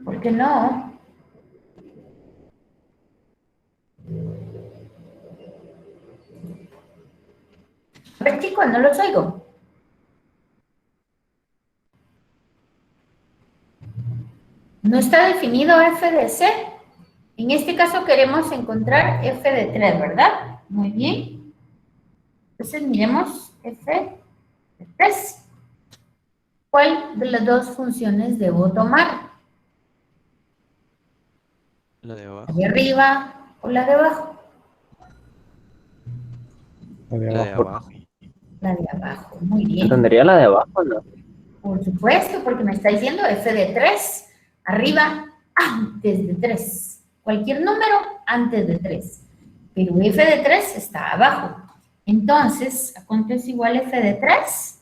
¿Por qué no? A ver, chicos, no los oigo. No está definido f de c. En este caso queremos encontrar f de 3, ¿verdad? Muy bien. Entonces miremos f de 3. ¿Cuál de las dos funciones debo tomar? La de ¿La abajo. de arriba o la de abajo? La de La de abajo. abajo. La de abajo, muy bien. ¿Entendería la de abajo, no? Por supuesto, porque me está diciendo f de 3, arriba, antes de 3. Cualquier número antes de 3. Pero f de 3 está abajo. Entonces, ¿a cuánto es igual f de 3?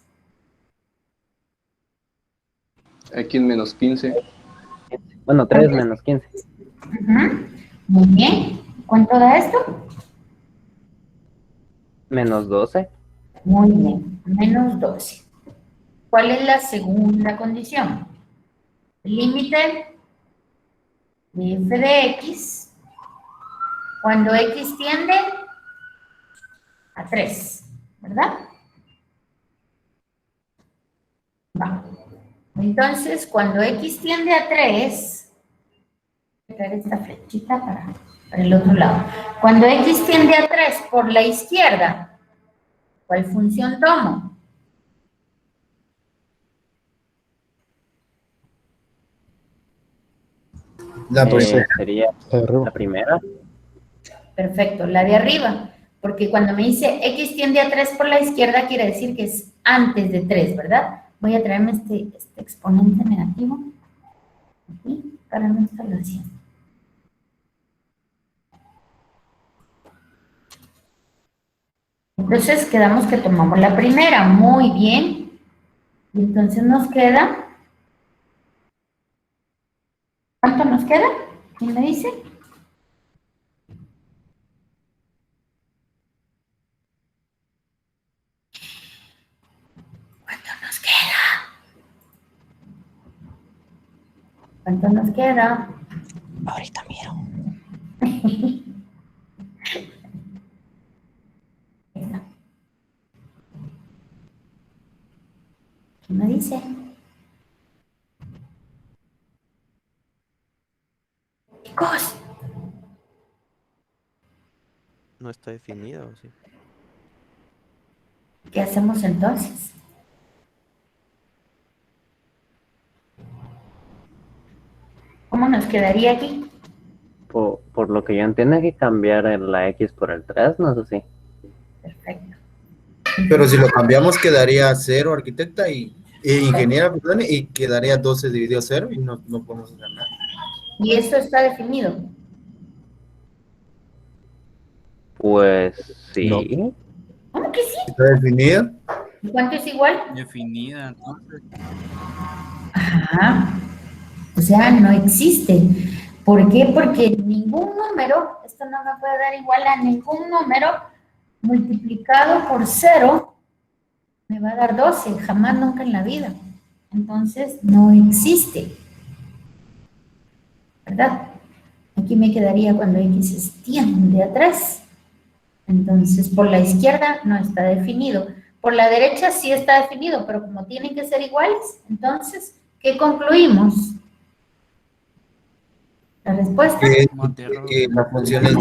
X menos 15. Bueno, 3 menos 15. Muy bien. ¿Cuánto da esto? Menos 12. Muy bien, menos 12. ¿Cuál es la segunda condición? El límite de f de x cuando x tiende a 3, ¿verdad? Va. Entonces, cuando x tiende a 3, voy a traer esta flechita para el otro lado. Cuando x tiende a 3 por la izquierda, ¿cuál función tomo? La primera. Sería La de arriba. la primera. Perfecto, la de arriba. Porque cuando me dice x tiende a 3 por la izquierda, quiere decir que es antes de 3, ¿verdad? Voy a traerme este exponente negativo aquí para no estarlo haciendo. Entonces quedamos que tomamos la primera, muy bien. Y entonces nos queda ¿Cuánto nos queda? ¿Quién me dice? ¿Cuánto nos queda? ¿Cuánto nos queda? Ahorita miro. ¿Quién me dice? Chicos, No está definido, ¿o sí? ¿qué hacemos entonces? ¿Cómo nos quedaría aquí? Por lo que yo entiendo hay que cambiar la X por el 3, no sé si. Perfecto. Pero si lo cambiamos, quedaría 0, arquitecta, e ingeniera, perdón, y quedaría 12 dividido 0 y no podemos ganar. ¿Y eso está definido? Pues sí. No. ¿Cómo que sí? ¿Está definido? ¿Y cuánto es igual? Definida, entonces. Ajá. O sea, no existe. ¿Por qué? Porque ningún número, esto no me puede dar igual a ningún número multiplicado por 0 me va a dar 12, jamás, nunca en la vida. Entonces, no existe. ¿Verdad? Aquí me quedaría cuando X tiende a 3. Entonces, por la izquierda no está definido. Por la derecha sí está definido, pero como tienen que ser iguales, entonces, ¿qué concluimos? La respuesta Que la función es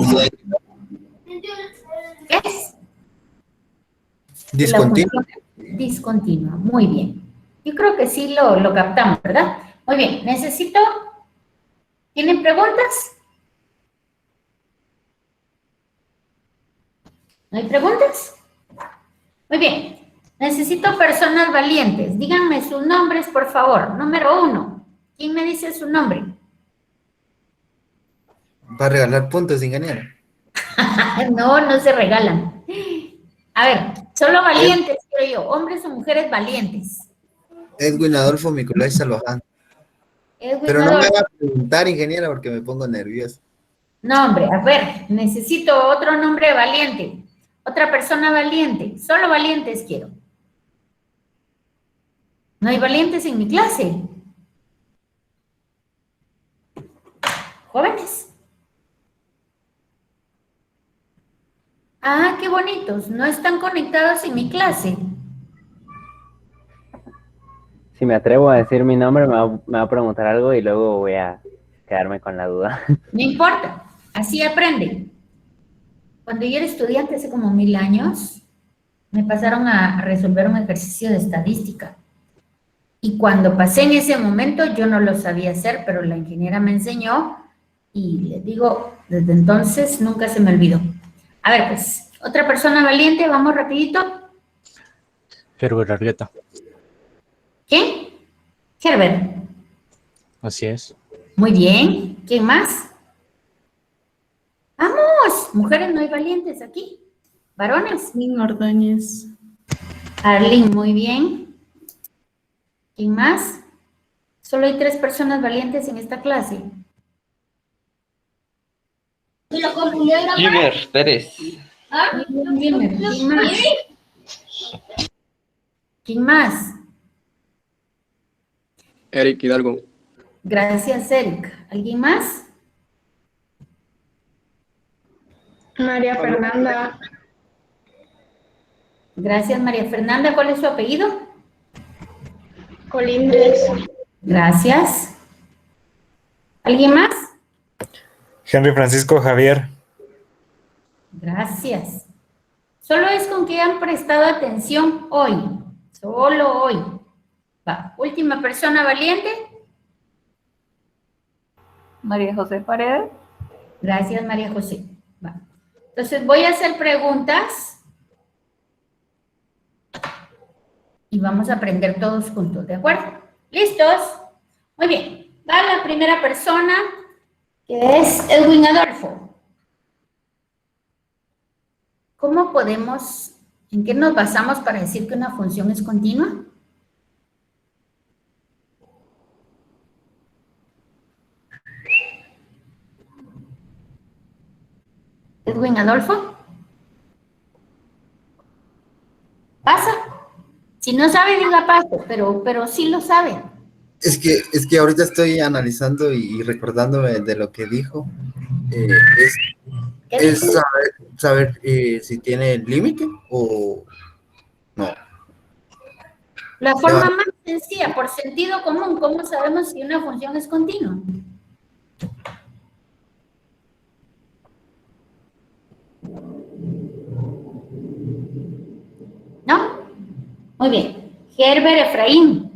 es discontinua. la función discontinua. Muy bien. Yo creo que sí lo captamos, ¿verdad? Muy bien. Necesito... ¿Tienen preguntas? ¿No hay preguntas? Muy bien. Necesito personas valientes. Díganme sus nombres, por favor. Número 1. ¿Quién me dice su nombre? Va a regalar puntos, ingeniero. No, no se regalan. A ver, solo valientes, creo yo. Hombres o mujeres valientes. Edwin Adolfo Micolay Salvaján. Edwin Pero no me Adolfo. haga preguntar, ingeniera, porque me pongo nervioso. No, hombre, a ver, necesito otro nombre valiente. Otra persona valiente. Solo valientes quiero. No hay valientes en mi clase. Jóvenes. Ah, qué bonitos. No están conectados en mi clase. Si me atrevo a decir mi nombre, me va a preguntar algo y luego voy a quedarme con la duda. No importa. Así aprenden. Cuando yo era estudiante hace como 1000 años, me pasaron a resolver un ejercicio de estadística. Y cuando pasé en ese momento, yo no lo sabía hacer, pero la ingeniera me enseñó y les digo, desde entonces nunca se me olvidó. A ver, pues, otra persona valiente, vamos rapidito. Herbert Argueta. ¿Quién? Herbert. Así es. Muy bien. ¿Quién más? ¡Vamos! Mujeres no hay valientes aquí. ¿Varones? Arlene Ordóñez. Arlene, muy bien. ¿Quién más? Solo hay 3 personas valientes en esta clase. Jimer Pérez. Jimmer, ¿quién más? ¿Quién más? Eric Hidalgo. Gracias, Eric. ¿Alguien más? María Fernanda. Gracias, María Fernanda. ¿Cuál es su apellido? Colindres. Gracias. ¿Alguien más? Henry Francisco Javier. Gracias. Solo es con que han prestado atención hoy. Solo hoy. Va. Última persona valiente. María José Paredes. Gracias, María José. Va. Entonces voy a hacer preguntas y vamos a aprender todos juntos, ¿de acuerdo? ¿Listos? Muy bien. Va la primera persona, que es Edwin Adolfo. ¿Cómo podemos, en qué nos basamos para decir que una función es continua? Edwin Adolfo. ¿Pasa? Si no sabe, diga paso, pero sí lo sabe. Es que ahorita estoy analizando y recordándome de lo que dijo. ¿Qué Es dice? saber si tiene límite o no. La forma más sencilla, por sentido común, ¿cómo sabemos si una función es continua? ¿No? Muy bien. Herbert Efraín.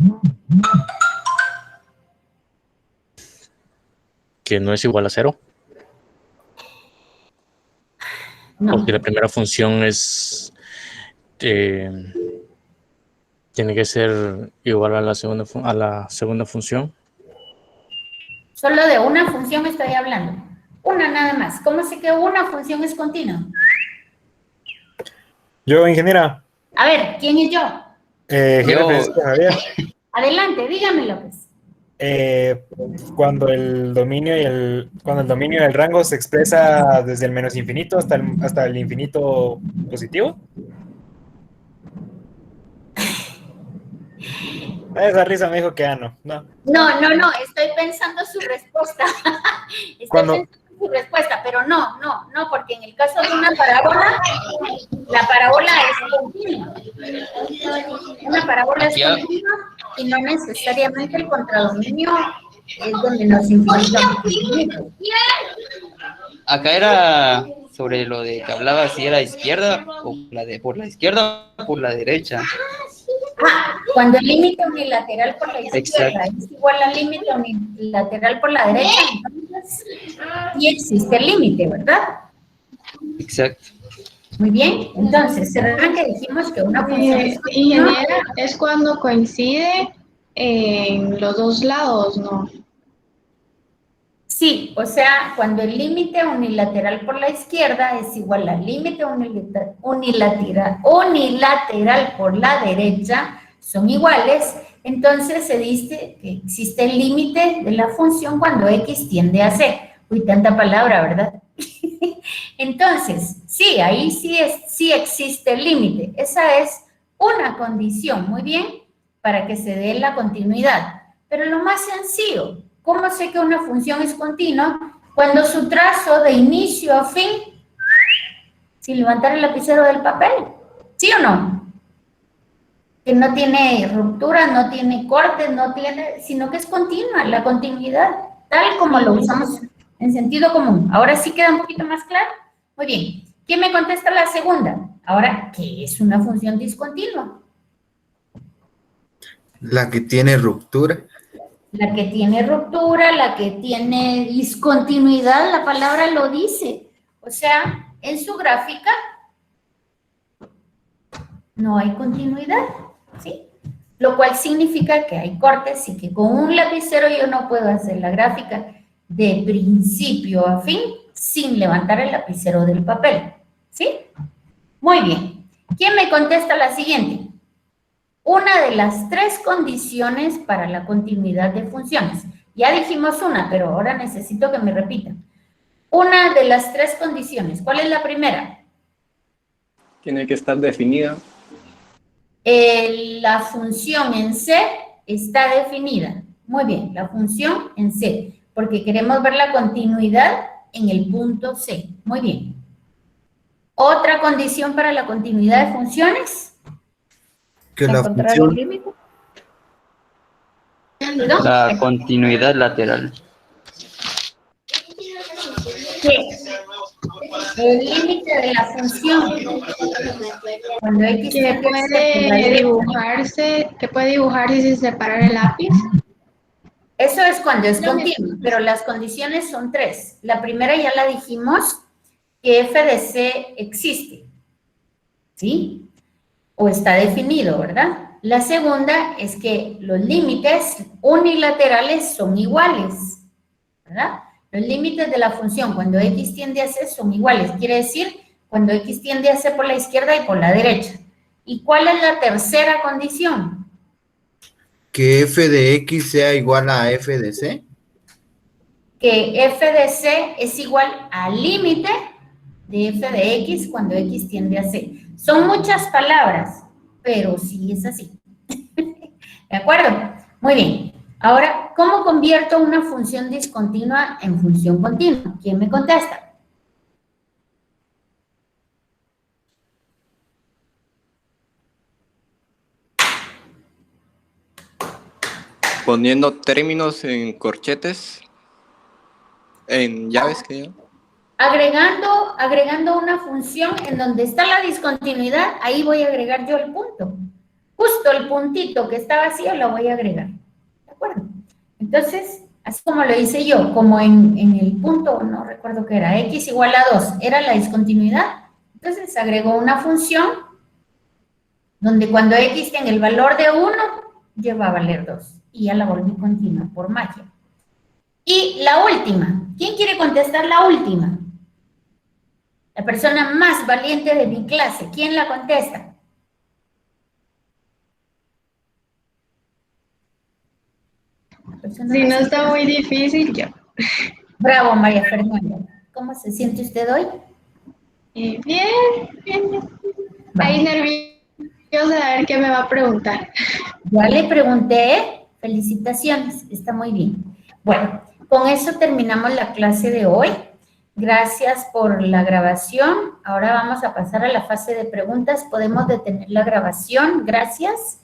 Que no es igual a 0. No. Porque la primera función es tiene que ser igual a la segunda función. Solo de una función estoy hablando. Una nada más. ¿Cómo sé que una función es continua? Yo, ingeniera. A ver, ¿quién es yo? Jefe Francisco Javier. Adelante, dígamelo, pues. Cuando el dominio del rango se expresa desde el menos infinito hasta el infinito positivo. Esa risa me dijo que no. No, estoy pensando su respuesta. Pensando su respuesta, pero no, porque en el caso de una parábola, la parábola es continua. Una parábola es continua y no necesariamente el contradominio es donde nos infinito. Acá era sobre lo de que hablaba si era izquierda o por la izquierda o por la derecha. Cuando el límite unilateral por la izquierda Exacto. es igual al límite unilateral por la derecha, entonces sí existe el límite, ¿verdad? Exacto. Muy bien, entonces, ¿se recuerdan que dijimos que una función es continua? Ingeniera, es cuando coincide en los dos lados, ¿no? Sí, o sea, cuando el límite unilateral por la izquierda es igual al límite unilateral por la derecha, son iguales, entonces se dice que existe el límite de la función cuando x tiende a c. Uy, tanta palabra, ¿verdad? Entonces, sí, ahí sí existe el límite. Esa es una condición, muy bien, para que se dé la continuidad. Pero lo más sencillo, ¿cómo sé que una función es continua? Cuando su trazo de inicio a fin, sin levantar el lapicero del papel, ¿sí o no? Que no tiene ruptura, no tiene corte, sino que es continua, la continuidad, tal como lo usamos en sentido común. Ahora sí queda un poquito más claro. Muy bien. ¿Quién me contesta la segunda? Ahora, ¿qué es una función discontinua? La que tiene ruptura. La que tiene ruptura, la que tiene discontinuidad, la palabra lo dice. O sea, en su gráfica no hay continuidad, ¿sí? Lo cual significa que hay cortes y que con un lapicero yo no puedo hacer la gráfica de principio a fin sin levantar el lapicero del papel, ¿sí? Muy bien. ¿Quién me contesta la siguiente? Una de las tres condiciones para la continuidad de funciones. Ya dijimos una, pero ahora necesito que me repitan. Una de las tres condiciones. ¿Cuál es la primera? Tiene que estar definida. La función en C está definida. Muy bien, la función en C, porque queremos ver la continuidad en el punto C. Muy bien. ¿Otra condición para la continuidad de funciones? Que la ¿Encontrar función... el límite? ¿Perdón? La continuidad lateral. ¿Qué? El límite de la función. Cuando X Que puede dibujarse sin separar el lápiz. Eso es cuando es continuo, pero las condiciones son tres. La primera ya la dijimos, que f de c existe, ¿sí? O está definido, ¿verdad? La segunda es que los límites unilaterales son iguales, ¿verdad? Los límites de la función cuando x tiende a c son iguales, quiere decir cuando x tiende a c por la izquierda y por la derecha. ¿Y cuál es la tercera condición? Que f de x sea igual a f de c. Que f de c es igual al límite de f de x cuando x tiende a c. Son muchas palabras, pero sí es así. ¿De acuerdo? Muy bien. Ahora, ¿cómo convierto una función discontinua en función continua? ¿Quién me contesta? Poniendo términos en corchetes, en llaves, que digo. Agregando una función en donde está la discontinuidad, ahí voy a agregar yo el punto. Justo el puntito que está vacío lo voy a agregar. ¿De acuerdo? Entonces, así como lo hice yo, como en el punto, no recuerdo qué era, x igual a 2, era la discontinuidad. Entonces, agrego una función donde cuando x tenga el valor de 1, lleva a valer 2. Y ya la volví continua por magia. Y la última. ¿Quién quiere contestar la última? La persona más valiente de mi clase. ¿Quién la contesta? Si no está muy difícil, yo. Bravo, María Fernanda. ¿Cómo se siente usted hoy? Bien, bien. Ahí nerviosa a ver qué me va a preguntar. Ya le pregunté. Felicitaciones, está muy bien. Bueno, con eso terminamos la clase de hoy. Gracias por la grabación. Ahora vamos a pasar a la fase de preguntas. Podemos detener la grabación. Gracias.